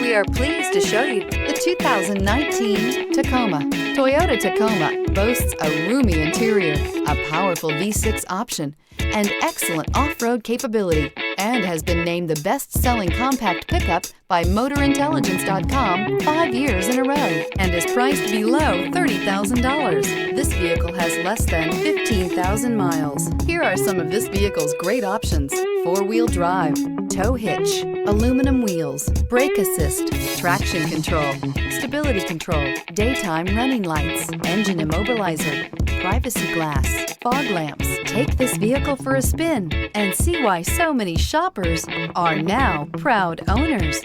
We are pleased to show you the 2019 Tacoma. Toyota Tacoma boasts a roomy interior, a powerful V6 option, and excellent off-road capability, and has been named the best-selling compact pickup by MotorIntelligence.com 5 years in a row, and is priced below $30,000. This vehicle has less than 15,000 miles. Here are some of this vehicle's great options: four-wheel drive, tow hitch, aluminum wheels, brake assist, traction control, stability control, daytime running lights, engine immobilizer, privacy glass, fog lamps. Take this vehicle for a spin and see why so many shoppers are now proud owners.